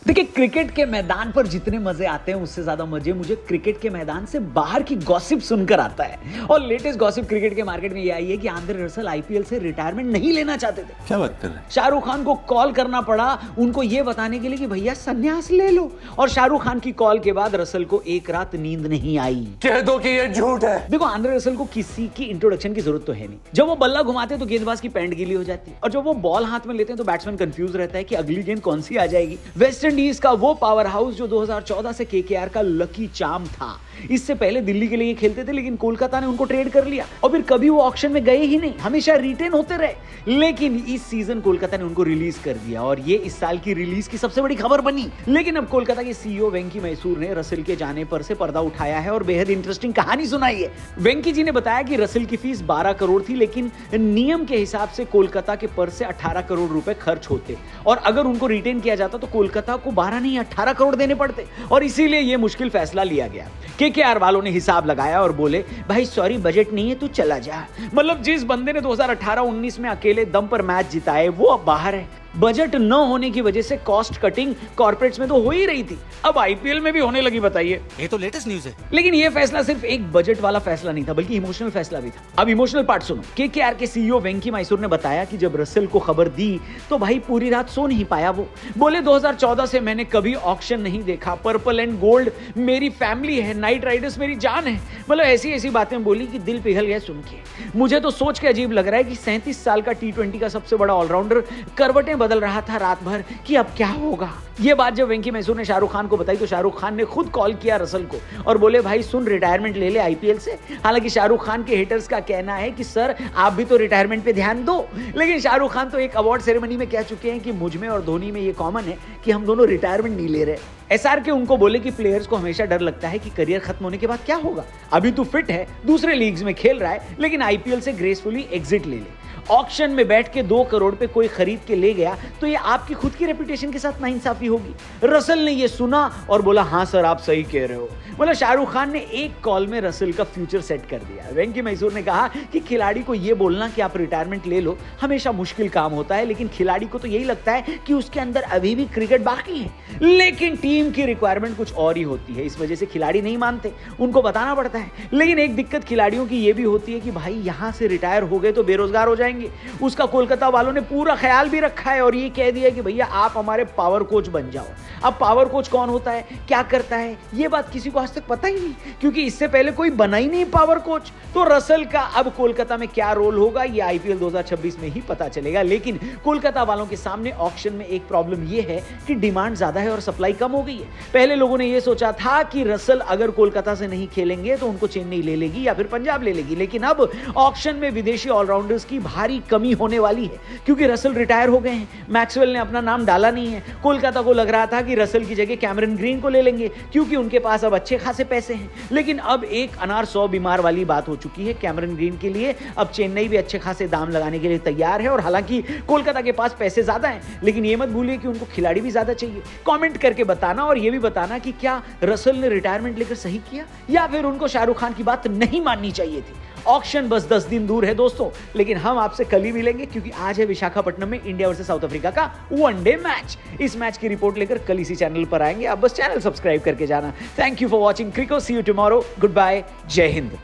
देखिए, क्रिकेट के मैदान पर जितने मजे आते हैं उससे ज्यादा मजे मुझे क्रिकेट के मैदान से बाहर की गॉसिप सुनकर आता है। और लेटेस्ट गॉसिप क्रिकेट के मार्केट में ये आई है कि आंद्रे रसल आईपीएल से रिटायरमेंट नहीं लेना चाहते थे। क्या बात कर रहे हैं? शाहरुख खान को कॉल करना पड़ा उनको ये बताने के लिए कि भैया संन्यास ले लो। और शाहरुख खान की कॉल के बाद रसल को एक रात नींद नहीं आई। कह दो कि ये झूठ है। देखो, आंद्रे रसल को किसी की इंट्रोडक्शन की जरूरत तो है नहीं। जब वो बल्ला घुमाते हैं तो गेंदबाज की पैंट गीली हो जाती है, और जब वो बॉल हाथ में लेते हैं तो बैट्समैन कंफ्यूज रहता है कि अगली गेंद कौन सी आ जाएगी। वेस्ट इंडीज का वो पावर हाउस जो 2014 से केकेआर का लकी चार्म था, इससे पहले दिल्ली के लिए खेलते थे, लेकिन कोलकाता ने उनको ट्रेड कर लिया और फिर कभी वो ऑक्शन में गए ही नहीं, हमेशा रिटेन होते रहे। लेकिन इस सीजन कोलकाता ने उनको रिलीज कर दिया और ये इस साल की रिलीज की सबसे बड़ी खबर बनी। लेकिन अब कोलकाता के सीईओ वेंकी मैसूर ने रसल के जाने पर से पर्दा उठाया है और बेहद इंटरेस्टिंग कहानी सुनाई है। वेंकी जी ने बताया कि रसल की फीस 12 करोड़ थी, लेकिन नियम के हिसाब से कोलकाता के पर्स से 18 करोड़ रुपए खर्च होते और अगर उनको रिटेन किया जाता तो कोलकाता को 12 नहीं 18 करोड़ देने पड़ते, और इसीलिए ये मुश्किल फैसला लिया गया। केकेआर वालों ने हिसाब लगाया और बोले, भाई सॉरी, बजट नहीं है, तू चला जा। मतलब जिस बंदे ने 2018-19 में अकेले दम पर मैच जिताए वो अब बाहर है। बजट न होने की वजह से कॉस्ट कटिंग कॉर्पोरेट्स में तो हो ही रही थी, अब आईपीएल में भी होने लगी। बताइए, ये तो लेटेस्ट न्यूज़ है। लेकिन ये फैसला सिर्फ एक बजट वाला फैसला नहीं था, बल्कि इमोशनल फैसला भी था। अब इमोशनल पार्ट सुनो। केकेआर के सीईओ वेंकी मैसूर ने बताया कि जब रसल को खबर दी तो भाई पूरी रात सो नहीं पाया। वो बोले 2014 से मैंने कभी ऑक्शन नहीं देखा, पर्पल एंड गोल्ड मेरी फैमिली है, नाइट राइडर्स मेरी जान है। मतलब ऐसी ऐसी बातें बोली कि दिल पिघल गया सुन के। मुझे तो सोच के अजीब लग रहा है कि 37 साल का T20 का सबसे बड़ा ऑलराउंडर करवटें बदल रहा था रात भर कि अब क्या होगा। ये बात जब वेंकी मैसूर ने शाहरुख खान को बताई तो शाहरुख खान ने खुद कॉल किया रसल को और बोले, भाई सुन, रिटायरमेंट ले ले आईपीएल से। हालांकि शाहरुख खान के हेटर्स का कहना है कि सर आप भी तो रिटायरमेंट पे ध्यान दो, लेकिन शाहरुख खान तो एक अवार्ड सेरेमनी में कह चुके हैं कि मुझ में और धोनी में ये कॉमन है कि हम दोनों रिटायरमेंट नहीं ले रहे। एसआरके उनको बोले कि प्लेयर्स को हमेशा डर लगता है कि करियर खत्म होने के बाद क्या होगा। अभी तू फिट है, दूसरे लीग्स में खेल रहा है, लेकिन आईपीएल से ग्रेसफुली एग्जिट ले ले। ऑक्शन में बैठ के 2 करोड़ पे कोई खरीद के ले गया तो ये आपकी खुद की रेपुटेशन के साथ नाइंसाफी होगी। रसल ने ये सुना और बोला, हाँ सर आप सही कह रहे हो। मतलब शाहरुख खान ने एक कॉल में रसल का फ्यूचर सेट कर दिया। वेंकी मैसूर ने कहा कि खिलाड़ी को ये बोलना कि आप रिटायरमेंट ले लो हमेशा मुश्किल काम होता है, लेकिन खिलाड़ी को तो यही लगता है कि उसके अंदर अभी भी क्रिकेट बाकी है, लेकिन टीम की रिक्वायरमेंट कुछ और ही होती है। इस वजह से खिलाड़ी नहीं मानते, उनको बताना पड़ता है। लेकिन एक दिक्कत खिलाड़ियों की ये भी होती है कि भाई यहां से रिटायर हो गए तो बेरोजगार हो जाएंगे। उसका कोलकाता वालों ने पूरा ख्याल भी रखा है और ये कह दिया कि भैया आप हमारे पावर कोच बन जाओ। अब पावर कोच कौन होता है, क्या करता है, ये बात किसी को आज तक पता ही नहीं, क्योंकि इससे पहले कोई बना ही नहीं पावर कोच। तो रसल का अब कोलकाता में क्या रोल होगा ये आईपीएल 2026 में ही पता चलेगा। लेकिन कोलकाता वालों के सामने ऑक्शन में एक प्रॉब्लम ये है कि डिमांड ज्यादा है और सप्लाई कम हो गई है। पहले लोगों ने ये सोचा था कि रसल अगर कोलकाता से नहीं खेलेंगे तो उनको चेन्नई ले लेगी या फिर पंजाब ले लेगी, लेकिन अब ऑक्शन में विदेशी ऑलराउंडर्स की भारी कमी होने वाली है, क्योंकि रसल रिटायर हो गए हैं। मैक्सवेल ने अपना नाम डाला नहीं है। कोलकाता को लग रहा था कि रसल की जगह कैमरन ग्रीन को ले लेंगे, क्योंकि उनके पास अब अच्छे खासे पैसे हैं। लेकिन अब एक अनार 100 बीमार वाली बात हो चुकी है कैमरन ग्रीन के लिए। अब चेन्नई भी अच्छे खासे दाम लगाने के लिए तैयार है, और हालांकि कोलकाता के पास पैसे ज्यादा हैं, लेकिन ये मत भूलिए कि उनको खिलाड़ी भी ज्यादा चाहिए। कमेंट करके बताना और ये भी बताना कि क्या रसल ने रिटायरमेंट लेकर सही किया या फिर उनको शाहरुख खान की बात नहीं माननी चाहिए थी। ऑक्शन बस 10 दिन दूर है दोस्तों, लेकिन हम आपसे कल ही मिलेंगे, क्योंकि आज है विशाखापट्टनम में इंडिया वर्सेस साउथ अफ्रीका का वनडे मैच। इस मैच की रिपोर्ट लेकर कल इसी चैनल पर आएंगे। आप बस चैनल सब्सक्राइब करके जाना। Thank you for watching Crico, see you tomorrow, good bye, जय हिंद।